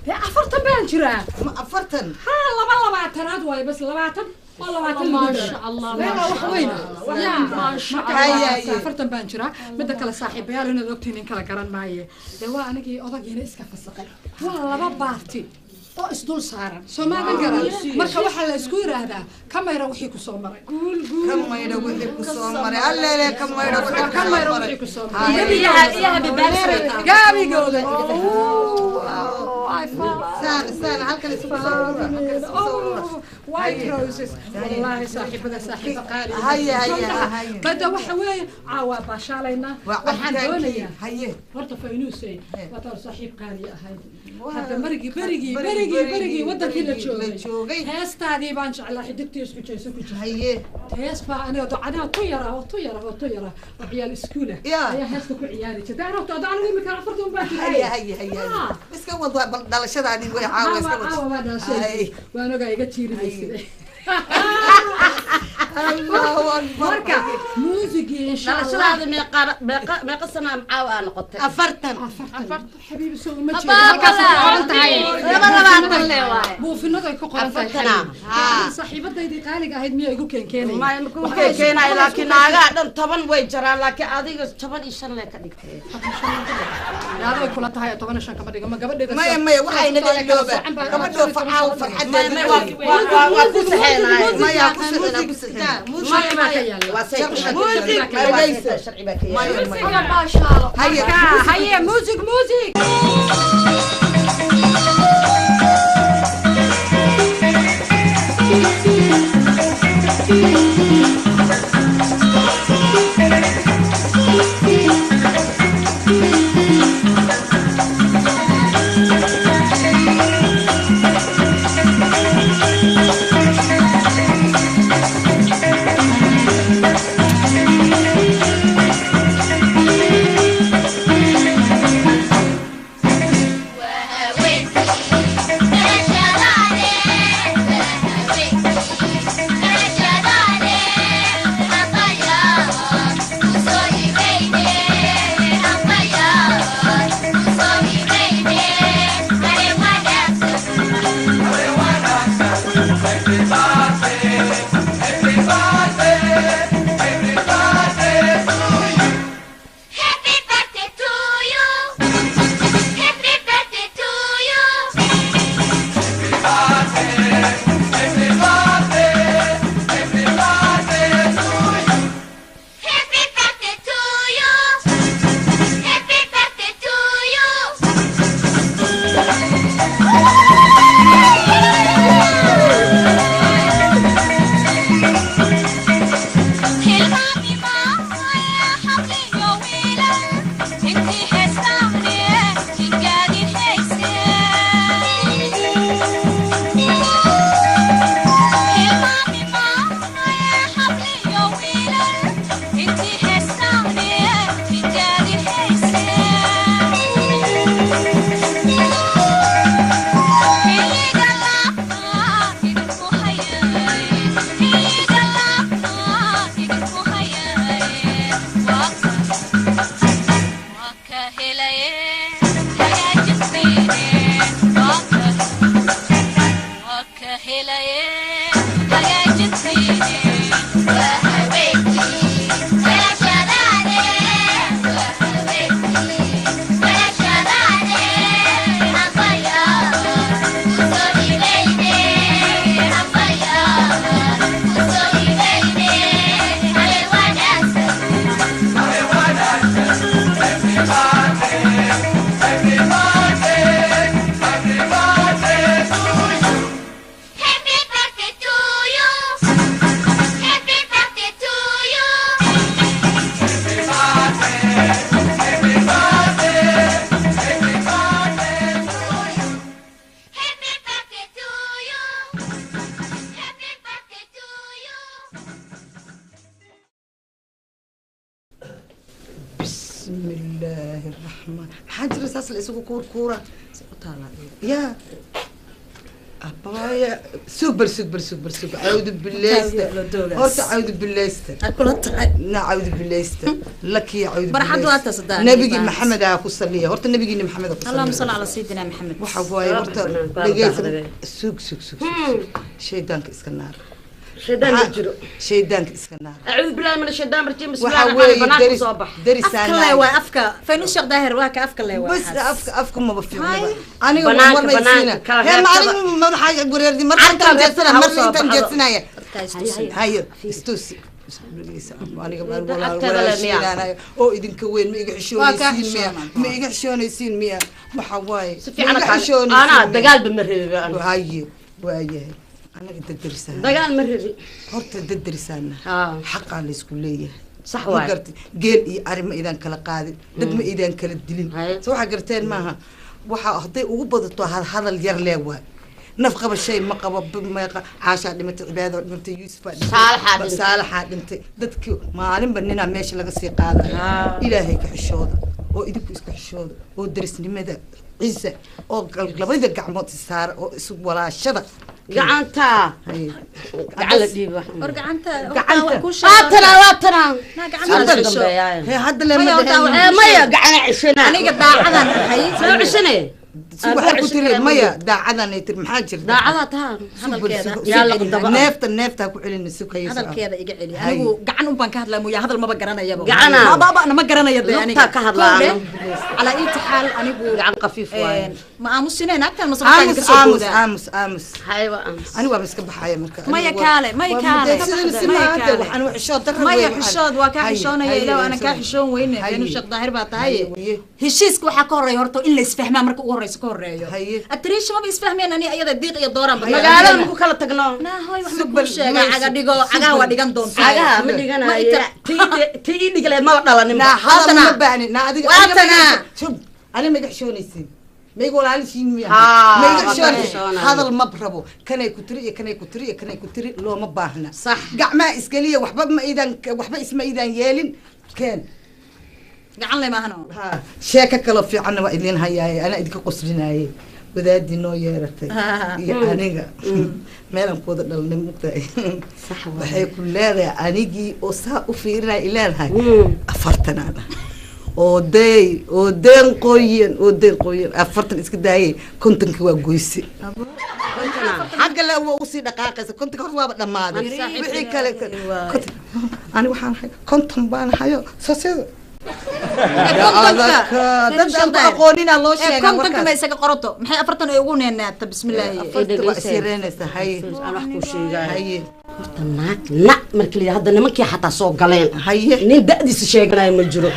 يا أفرتن بانجرا أفرتن ها لبا تناد واي بس لباتن والله ما شاء الله ما شاء الله أفرتن بانجرا بدك على صاحب يا لنا دكتور إن كلا كران معي دوا أنا كي أضاق هنا إسكاف السقي والله ما بارتي oo isdul saaran Soomaaliga garan marka waxa la isku yiraahdaa kamera wixii ku soo maray kamera wixii ku soo maray alle kamera wixii ku soo maray ya habibaashay gaabigooda سان halkan isku soo white roses wallahi saaxiibada saaxiiba qaali هيا bada waxa weey caawa baashaalayna waxaan doonayaa هيا horta faynuusay waa saaxiib qaali ahay hada بريجي ودك هنا تشوفي هستادي بانش على حدتي اسكو جيسو كجي هي هيس با انا دعنا طيره وعيال اسكوله يا هستو كعيالي كدا عرفت انا وين كان عفرتهم باكي هي بس كان وضع دلشداني way caawa iska وانا شيء وانا جاي جتيري marka muusigii insha Allah dhalashadaada meeqa sana macaaw aan noqotay 40 حبيبي سو ما جيد halkaas qoran tahay labaatan leewaay buufinaday ku qoran tahay saaxiibadaydii qaaliga ahayd miyaa igu keenkeenay ma ku keenkeenay laakiin naaga dhan 10 way jaraan laakiin adiga 15 le ka dhigtay yaado kula tahay 15 kama dhigo ma gabadheeda ma waxay naga ilooba gabadho facaaw farxadeed waa ku saxeenay ma yaa ku saxeenay ma ka yaalo waa sharci baa ka yaalo ma sha Allah هيا موزيك موزيك حاجة رصاص الاسوق كورة يا أبايا سوبر أعوذ بالله هرت أعوذ بالله أعوذ بالله لك يا أعوذ بالله نبي محمد أكو صلي هرت النبي محمد أكو اللهم صل على سيدنا محمد وحواي هرت لقيت سوق شيطانك اسكنار شيطانك اسكنار أعوذ بالله من الشيطان الرجيم بسم الله الرحمن الرحيم بنات صباح درس أنا أفكا فين الشيخ داهر واك أفكا الله بس أفكا ما بفهمه أنا مرة يسينا هي ما حاجة قرير دي مرة أنت جالسنا مرة أنت جالسنا هاي استوسي أنا قبل ولا شيء أنا أو إذن كوين ما يقعشون يسين ما يقعشون يسين مية محواي أنا دجال بمرة هاي وهاي أنا قد درسان دجال مرة هرت درسان حق على السكولية صح واي قال أرم إذا كلا قاعد دم إذا كلا الدليل سو حقرتين معها وح أهطي وبضت هذا الجر لوا نفقة بالشيء ما قبض ما عاشا دمت عبادة دمت يوسف صالحة دمت دتك ما علم بنينا ماشي لقى قاعدة إلهي كحشود وإيدك كحشود ودرسني ماذا عزة أو قلبي ذا قعمت السار أو ولا شذا gacanta gacan la dhiiba war gacanta hadda maya gacana cishana aniga daacadan ahay soo cishane waxay ku tiri maya daacadan ay tiri maxaa jirta daacada taa hadalkeeda yaa la daba neefta ku celin sukay hadalkeeda iga celi anigu gacan un baan ka hadlaa mooyaa hadal maba garanayaba gacana baba ma garanaya de aniga ka hadlaa ala inta xaal anigu gacan qafiif waay ma aamusineen agtan ma sabtaan ka soo booda aamus hayba aamus ani waa iska baxaya marka maya kaale waxaan wax xishood darro maya xishood waa ka xishoonaya ilaa ana ka xishoon weyne aynu shaq daahir baa tahay heshiiska waxa ka horeeyo horta in la isfahmaa marka ugu horeyso ka horeeyo atriisha ma isfahmeen ani ayada diiq iyo dooran magaalada ku kala tagno naahoy wax ku sheega caga dhigo caga waa dhigan doonta caga ma dhiganayo tii dhigaleed ma dhalanin hadal ma baani na adiga ani ma xishoonaysin maygu walaalishiin miya maygu xishoonaysin hadal ma rabo kanay ku tiri looma baahna sax gacmaha iskaliya waxba isma idan yeelin keen gacan leh maahno sheeka kale fiican waa idin hayay ana idinka qoslinayay wadaadii noo yeeratay iyo aniga meelan kooda dhalnay mugtahay waxay ku leedahay anigii oo saa u fiirinay leedahay 40 ana oo deen qoyan 40 iska daayay kontonka waa goysi xagga la waa usii dhaqaaqaysa kontonka hor waaba dhamaaday wixii kale ani waxaan hay konton baan hayo soo dad aqoonina loo sheegay kontonka ma isaga qorato maxay 40 ay ugu neenaata bismillaahi hay aan wax ku sheegay horta naag markii la hadda nimankii xataa soo galeen nin da'diisa sheeganayo ma jiro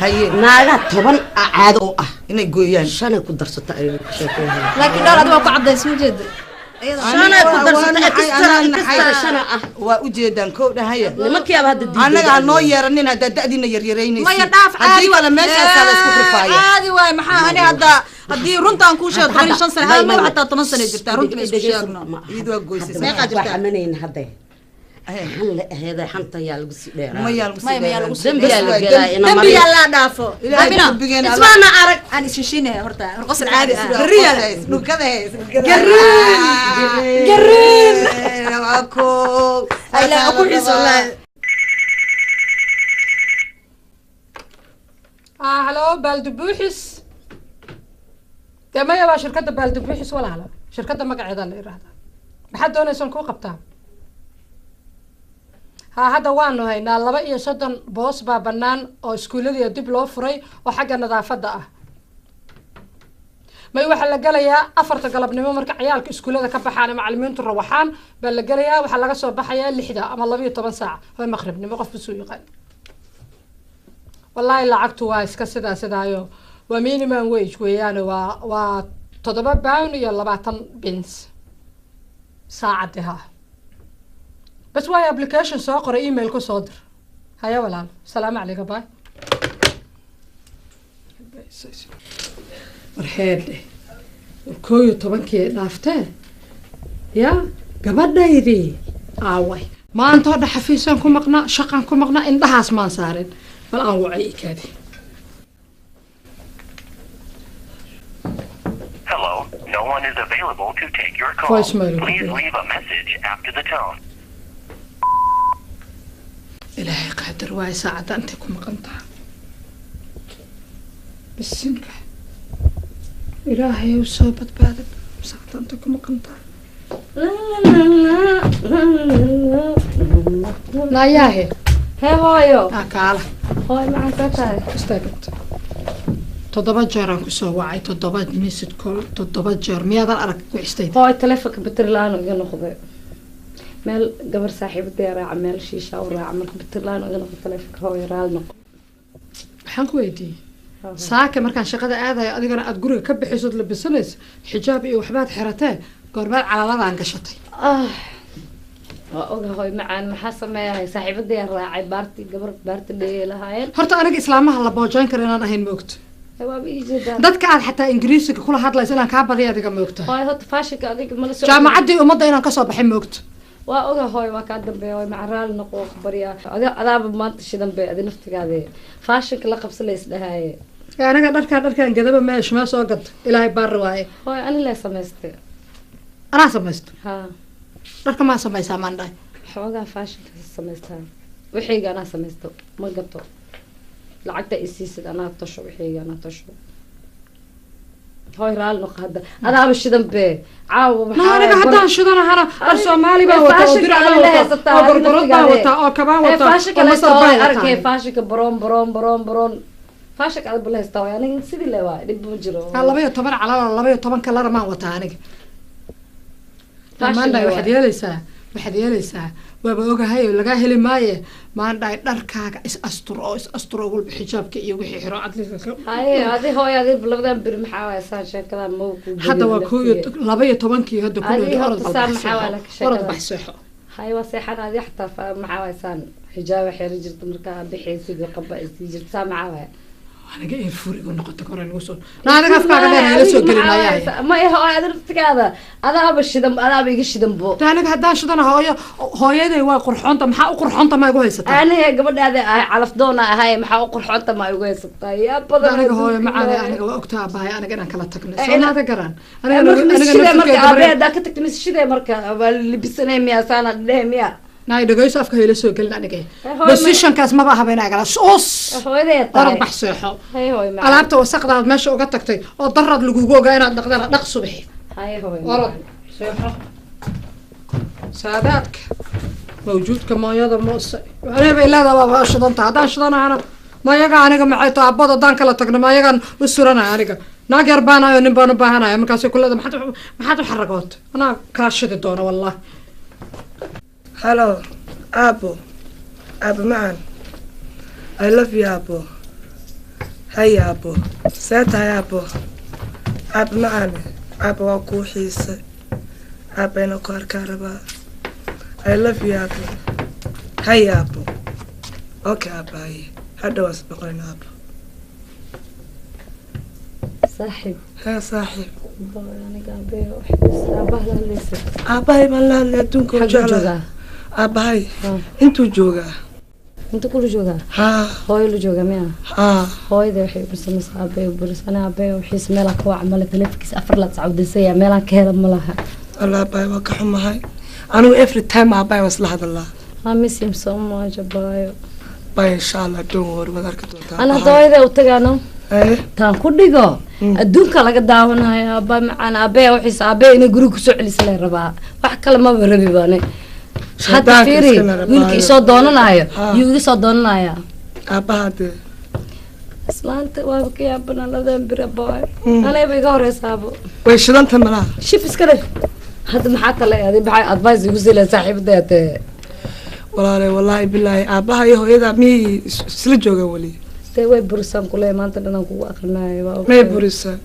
naaga 10 caado ah inay gooyaan shanay ku darsato ay sheekayaan laakiin dhawr adiga ku cadays ma jeed shanay ku darsato shana ah waa u jeedaan koo dhahaya nimankii aba hadda diiday anaga noo yeeranin hadda da'diina yaryaraynaysa maya dhaaf caadi wala meeshaas la isku rifaaya caadi waay maxaa ani hadda hadii runtaan ku sheego 15 sano hal ma xataa 10 sano jirta runtii isku sheegno idoo goysay meeqa jirta xamanayna hadda هذا حنطة يا القصيدة ما يا دنبي لا دافو اسمعنا عرق أنا شيشينه هرتا رقص العادي الريال قرين أكو لا أكو عيسى والله هلو بالدبوحس ما يبغى شركة بالدبوحس ولا هلا شركة مقعدة اللي يراها ما حد دون يسون كو قبتها هذا وانو هينا 32 بوس با بنان oo iskuuladii dib loo furay oo xagga nadaafada ah may waxa la galayaa 4 galabnimo marka ciyaalka iskuulada ka baxaan macallimiintu rawaxaan baa la galayaa waxa laga soo baxayaa 6 ama 12 saac oo maqribnimo qof soo yaqaan wallahi lacagtu waa iska sidaayo waa minimum wage weeyaan waa 7 pound iyo 20 pence saacadaha بس واي ابلكيشن سو قرا ايميل كو صدر هيا ولا السلام عليكم باي مرحبا كويو tobankii dhaaftee ya gabadhaydii aaway maanta oo xafiisan ku maqnaa shaqan ku maqnaa indhahaas maan saarin bal aan wacay kaadi Hello, no one is available to take your call. Please leave a message after the tone. إلهي قادر واي ساعة أنت كم قنطها بالسنك إلهي وصوبت بالك ساعة أنت كم قنطها لا ياهي هاي هايو أكاله هاي معك تاي استقبت تضبط جيران كسو وعي تضبط ميسد كل تضبط جير ميادة أرك كويستيد هاي تلفك بترلان ويلا خذ meel gabar saaxiibadii raaca meel shiisha u raaca marka bitlaan oo inuu taleefanka hooyo raal noqo waxaan ku weydiiyey saaka markaan shaqada aadayo adigana aad guriga ka bixiso labisanayso xijaab iyo waxbaad xiratee goormaad calaamadaan gashatay waa ogahay macaan maxaa sameeyay saaxiibadii raacay baarti gabar baarti dheelahaayeen horta aniga islaamaha la boojayn karo inaan ahayn moogto dadka aad xataa ingiriisiga kula hadlaysa inaan kaa badiya adiga moogto horta faashika adiga ma la soo jaamacaddii ummadda inaan kasoo baxay moogto waa ogahay waa ka dambeeyay way macraal noqo khbariya adaaba maanta shidan bay adi naftigaade faashika la qabsanays dhahaye anaga dharkaan gadaba meesh ma soo gad ilaahay baar waaye way ani la sameystay ana sameystay ha dharka maa samaysaa maan dhahay xoogaa faashinka samaystaa wixayga anaa samaysto ma gato lacagta isiisid anaa tasho wixayga anaa tasho هاي رال نقهد أنا أبى شدم به عاو aniga haddaan shidanahana ar Soomaali baa wata oo dirac wata oo gorgorad baa wata oo kabaa wata faashika la soo arkay faashika baroon faashika aad bula heystaa aniga sidii leeyahay dib ma jiro 12 calala 12 kalar ma wata aniga maanta waxaad yeelaysaa waaba ogahay laga heli maaye maanta dharkaaga is asturo walba xijaabka iyo wixii xiro adliga hadi hooyadi labadan bir maxaa waay saan sheekada ma ku hadda waa 12 hadda ku orod baxsho هاي وصيحة هذه حتى معاوسان حجاب حير جرت مركها بحيث قبا جرت سامعة أنا جاي الفوري ونقطة كورين وصل أنا كيف كان أنا لسه قلنا يا ما هو هذا هذا أنا أبى الشدم أنا أبى الشدم بو أنا قاعد أشدنا هاي ده وقرحان تم حق قرحان تم ما يقول هيستا أنا قبل هذا على فضونا هاي محق قرحان تم ما يقول هيستا يا بدر أنا هاي معنا أنا وقتها باي أنا قلنا كلا تكنس أنا هذا قران أنا الشدة مركا أبى ذاك تكنس الشدة مركا اللي بسنة 100 سنة ده 100 ناي دقيس أفكار هي لسه قلنا أنا جاي بس إيش كاس ما بقى بينا قال صوص أربع بحصيحة ألعبت وسقط على ماشي وقتك تي وضرب لجوجو جاينا نقدر نقص به هاي هو أربع سعادتك موجود كما يدا موس أنا بيلا ده بابا شدنا تعدا شدنا أنا ما يجا أنا كم عيط عبادة دان كلا تقنا ما يجا وسرنا أنا كا ناقر بانا ينبان بانا يا مكاسي كل هذا ما حد حركات أنا كاشة الدونة والله Hello, Abo. Abo man. I love you, Abo. Hey, Abo. Set hi, Abo. Abo man. Abo waa ku xiisa. Abo ina ku arkaaraba. I love you, Abo. Hey, Abo. Okay, Abo. Hadda was baqayn Abo. صاحب ها صاحب أنا قابل وحبس أباه لا ليس أباي ما لا لا دونكم جعله أباي أنتوا جوجا أنتوا كل جوجا ها هاي اللي جوجا ميا ها هاي ده وحي بس أباي وبرس أنا أباي وحيس ملك هو عمل تلفكس أفرلت سعود سيا ملك هذا ملها الله أباي وكحم هاي أنا every time أباي وصل هذا الله miss him so much أباي باي إن شاء الله دور وذاك أنا ضايع ده وتجانو taan ku dhigo adduunka laga daawanayo aba macaan aabee waxiis aabee inay guriga ku soo celisay la rabaa wax kale ma rabi baane hadda fiiri wiilkii soo doonanayo yuu iga soo doonanaya aabahade islaanta waa ka yaabana ladan bira boy anay bay iga horeysaabo way shidanta malaha shif iska dhig hadda maxaa kale aad baxay advice igu siilay saaxiibada wallaahi billaahi aabaha iyo hooyada miyay isla joogaan wali way burisaan kule maanta dhan aan kugu aqrinayo may burisaan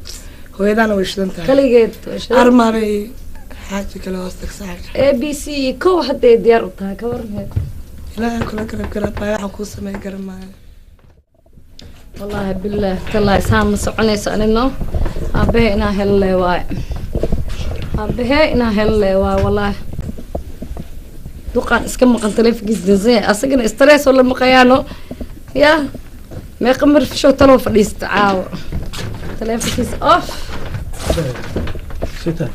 hooyadana way shidan tahay kaligeed armaabay xaaji kale hoos tagsaay ABC kow hadday diyaar u tahay ka warneed ilaahay kula garab garab baa waxaan kuu samay garamaayo wallaahi billaah tallaahi saan ma soconayso anino aabahe inaa helle waay aabahe inaa helle waay wallaahi duqaan iska maqan taleefankiis dansan asagana stress oo la maqayaano yaa ما يقمر في شو تلو فديست عاو تلفكيس اوف سيتا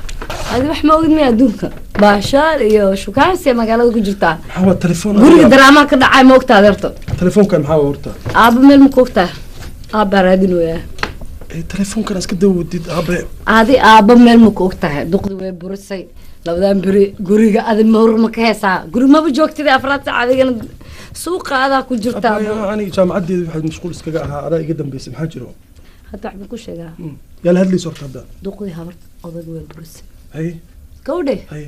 هذا wax ma ogid miya adduunka baashaar iyo shukaansi magaalada ku jirta maxaa waa telefoon guriga drama ka dhacay ma ogtaa darto telefoonkan maxaa horta aaba meel ma ogtaa aaba raadinooya telefoonkan iska dawadid aadi aaba meel ma ogtaa duqdi way burisay labadan biri guriga adi moor ma ka heesaa guri ma joogtida afraad saacadigana suuqa adaa ku jirta aniga jaamacadeedu waxaad mashquul iskaga ahaa adaa iga dambeysay maxaa jiro hadda waxaan ku sheegaa yaa la hadlayso horta hadda duqdi habar odag way burisay hay gawdhe hay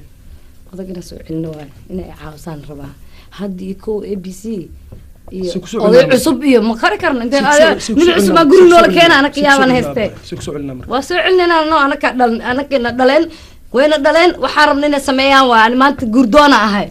odagina soo celina waay inay caawsaan rabaa haddii kow ABC iyo oday cusub iyo ma qari karna intee mid cusub ma guri noola keena anaka yaaban haystee waa soo celinayna no anakina dhaleen wayna dhaleen waxaa rabna inay sameeyaan waa maanta gurdoona ahay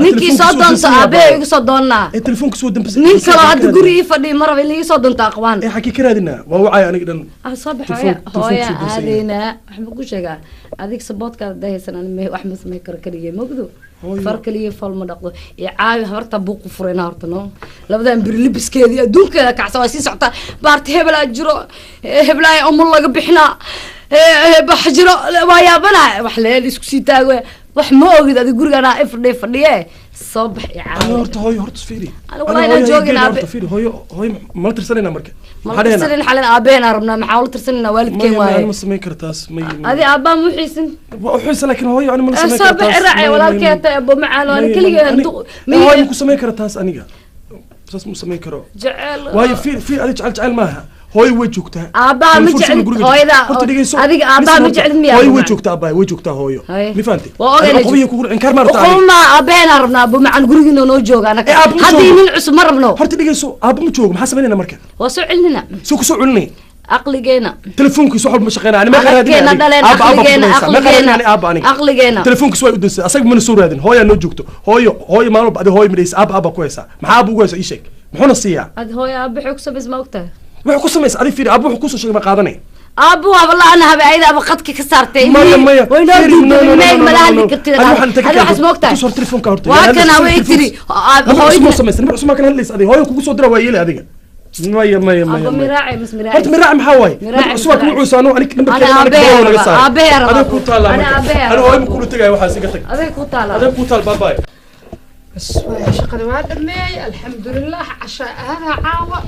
ninkii soo doonto aabee igu soo doonnaa telefoonka soo dambisay nin kale hadda guri ii fadhiya ma raba in iga soo doonto aqwaan xakii ka raadinaa waa wacay aniga dhan soo bax hooya aadaynaa waxaan ku sheegaa adig saboodkaada dahaysan ani wax ma samey karo kaligee mogdo far kaliya fal ma dhaqdo iyo caawi habarta buuq ku furayna horta no labadan bir libiskeedii adduunkeeda kacsan waa sii socotaa baarti hebelaa jiro hebelaa umul laga bixinaa baxjiro waa yaabana wax leel isku sii taago wax ma ogid adi guriga anaa fadhiye soo bax i caawi horta hooyo horta fiiri wallahi inaan joogin aabe fiiri hooyo ma tirsanayna marka ma tirsanin xalin aabeen rabnaa maxaa la tirsanina waalidkeen waaye ma sameyn kartaas adi aabaa ma xiisin waa xiisan laakiin hooyo ani ma sameyn kartaas soo bax raaci walaalkay ta abo macaan waan kaliya hooyo ku sameyn kartaas aniga saas ma sameyn karo jacayl waayo fiiri adi jacayl maaha hooyo way joogtaa aabaa ma jecel hooyada adiga aabaa ma jecel miyaa hooyo way joogtaa aabaa way joogtaa hooyo mi fahanti qobiyo ku in kar martaa qoma aabeen rabnaa abo macaan gurigiina noo jooga anaka hadii nin cusub ma rabno horta dhigayso aabo ma joogo maxaa sameynayna marka waa soo celinina soo ku soo celinay aqligeena telefoonkiisu wax ma shaqeynaa ani ma qaraadin aqligeena telefoonkiisu way u dinsay asaga ma soo raadin hooyo noo joogto hooyo maalo bad hooyo midaysa aaba ku haysa maxaa abu ugu haysa ii sheeg muxuuna siiyaa ad hooyo aaba xog sameys ma ogtahay wuxuu ku sameys adi fiiri abu wuxuu ku soo sheegay ma qaadanay abu wala ana habayda aba qadka ka saartay maya wayno duubay meeg malaha kartida hada wax ma ogtahay soo telefoonka horta waa kana way tiri hooyo ma sameys ma cusub ma kana hadlaysa adi hooyo kugu soo dira waa yeelay adiga maya aba miraaci mas miraaci horta miraaci maxaa waay cusub ku cuusaano ani ana abe ada ku taala ana hooyo ku tagay waxa siga tag ada ku taal bye bye بس شقد واد مي الحمد لله عشاء هذا عاوة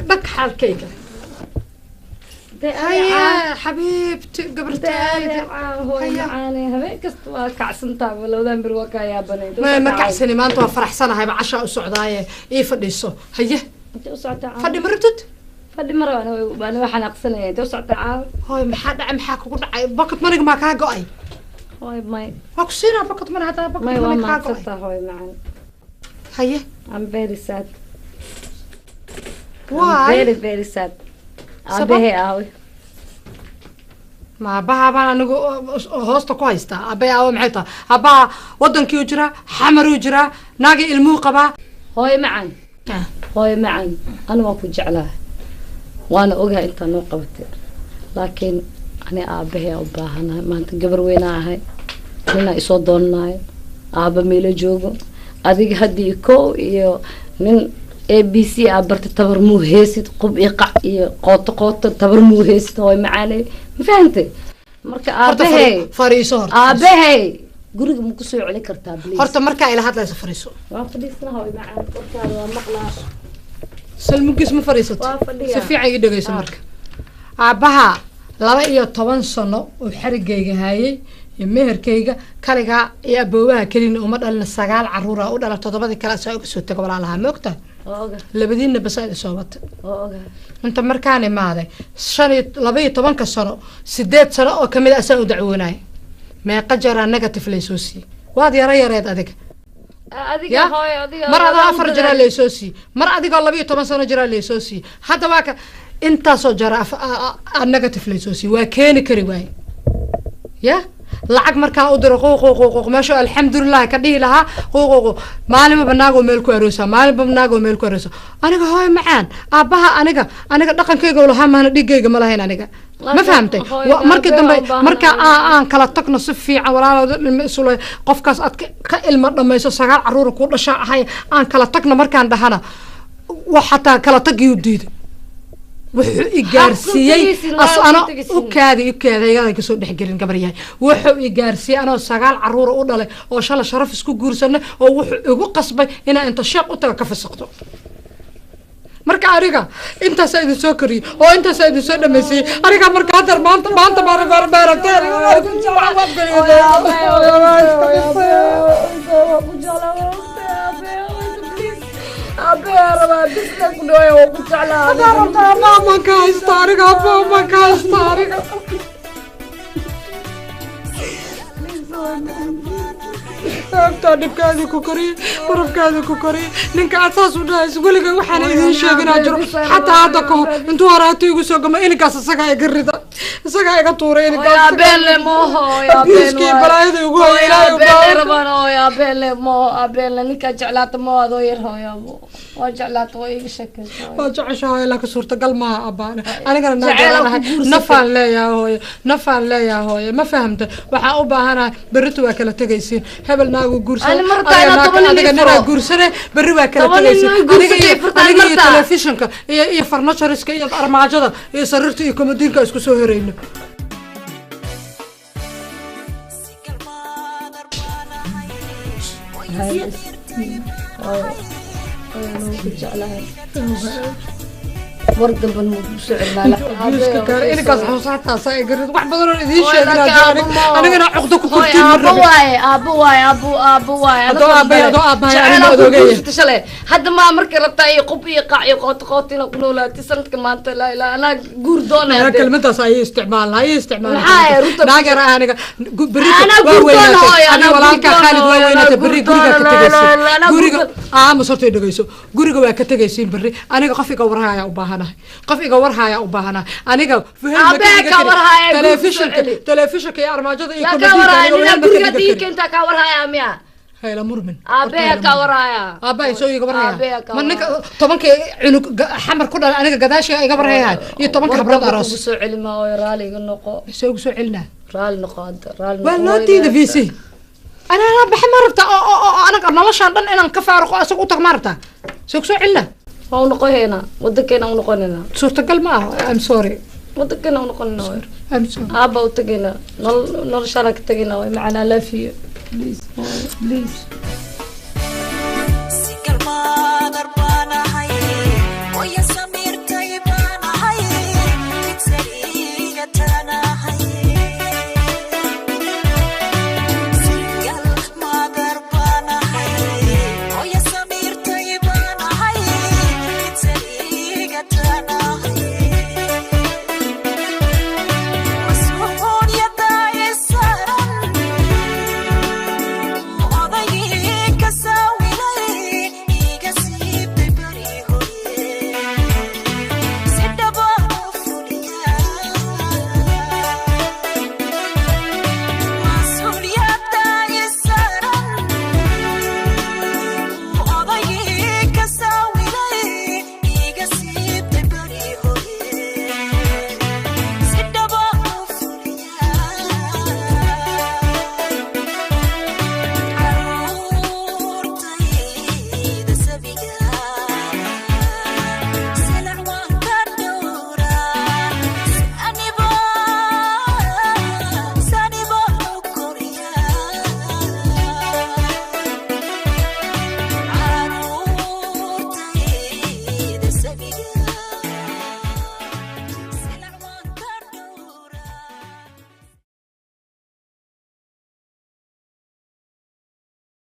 دك حال كيكة هيا حبيبتي قبرتي هو معاني هذيك كعسنتا ولا ذنب الوكا يا بني ما كعسني ما انتوا فرح سنة هاي بعشاء وسعداية ايه فديسو هيا فدي مرتد فدي مرة انا waxaan aqsanay inta socota caaw hooy maxaa dhacay maxaa kugu dhacay bakad marig ma ka go'ay hooy may waa ku siinaa bakad marig hada bakad marig ka go'ay hooy macaan haye I'm very sad why very sad abehe aaw ma baa baan anigu hoosta ku haystaa abehe aaw maxay tahay abaa wadankii u jira xamar u jira naagi ilmuu qabaa hooy macaan hooy macaan ana waan ku jeclaa وانا اوغا انت نو قبتي لكن انا ابهي او باهنا ما انت قبر وينا هاي لنا اسو دوناي ابا ميلا جوجو اديق هدي كو iyo nin ABC abarta tabar muu heesid qub iqa iyo qoto tabar muu heesid way macaanay ma fahantay marka aabahay fariiso aabahay guriga ma ku soo celin kartaa please horta marka ila hadlayso fariiso waa fadhiisana way macaan qortaada waa maqlaa salmugis ma fariisato si fiican ii dhageyso marka aabaha 12 sano oo xarigayga hayay iyo meherkayga kaliga iyo aboobaha kaliina uma dhalin 9 caruur ah u dhalay 7 kala soo soo tago walaalaha ma ogta labadiina bas ay soo wata inta markaan imaaday 12 sano 8 sano oo kamid ah soo dacwoonay meeqa jara negative leysoosi waad yareed adiga adiga hooy adiga mar ada 4 jara leysoosi mar adiga 12 sano jara leysoosi hadda waa ka inta soo jara negative leysoosi waa keeni kari waay ya lacag markaa u diro qoq meesha alxamdulillah ka dhihi lahaa qoq maalin banaago meel ku aroosa maalin banaago meel ku aroosa aniga hooy macaan aabaha aniga dhaqankayga oo lahaa maana dhigayga ma lahayn aniga ma fahamtay markii dambe marka aan kala tagno si fiican walaalada ilmo isula qofkaas aad ka ilmo dhamayso 9 caruur ku dhasha ahay aan kala tagno markaan dhahana waxa kala tagiyo diiday wuxuu igaarsiiyay asana u kaadi ayaga ka soo dhaxgelin gabaryahay wuxuu igaarsiiyay anoo 9 caruur u dhalay oo shala sharaf isku guursanay oo wuxuu igu qasbay inaan inta sheeq u taga ka fasaqto marka ariga inta sayid soo kariyo oo inta sayid soo dhameysay ariga marka hadar maanta baaragtay ku jawaab أبيرا بسلك نويا وقلت على هذا ماما كاستارك ماما كاستارك دبكادي كوكري ورفكادي كوكري نينك اساس وداس ولغا waxaan idin sheegnaa jiro xataa hadda ka hor intuu haraatay igu soo gama inkaas isaga ay garida isaga ay ka tuuray inkaas belle moho ya belle balaayada ugu ilaahay belle rabano ya belle mo belle ninka jeclaata mo adoo yar hooyabo waa jeclaata way iga sheekayso waa jeceshahay la ka suurta gal ma abaan aniga nafaan leeyahay ma fahamta waxa u baahanahay baritu waa kala tagaysiin hebel naagu guursan aniga nara guursane bari waa kala tagaysiin aniga iyo telefishinka iyo furnitureska iyo armaajada iyo sariirta iyo komodiinka isku soo horeyno ورد بالموضوع المالك إنك حصلتها صاير واحد بدل إذا شيء أنا كنا عقدك كنت أبو هذا ما مركب رتاي قبي قاعي قط نقولها تسنت كمان لا لا أنا جوردون كلمتها صحيح استعمال هاي استعمال ناقر أنا بريك أنا جوردون أنا ولا خالد وين بري جوريك ما صرت يدقيسو جوريك وكتجيسين بري أنا قفي قورها يا أباهنا قفي قورها يا أباهنا أنا فهم تلفزيون كي أرماجة يكون قورها أنا جوريك ديك أنت قورها يا ميا هاي لا مرمن أبيك قورها أبي يسوي قورها منك طبعا كي عنق حمر كنا أنا قداش قورها هاي يطبعا كحبرات أراس سو علم ويرالي النقو سو علنا رال نقاد رال ولا تيجي في سي أنا بحمرتها أنا قرنا ليش عندنا أنا كفارق أسوق وتغمرتها سو علنا هو نقول هنا ودك هنا ونقول هنا صرت قل ما I'm sorry ودك هنا ونقول هنا I'm sorry أبا وتجينا نل شارك تجينا معنا لا في please please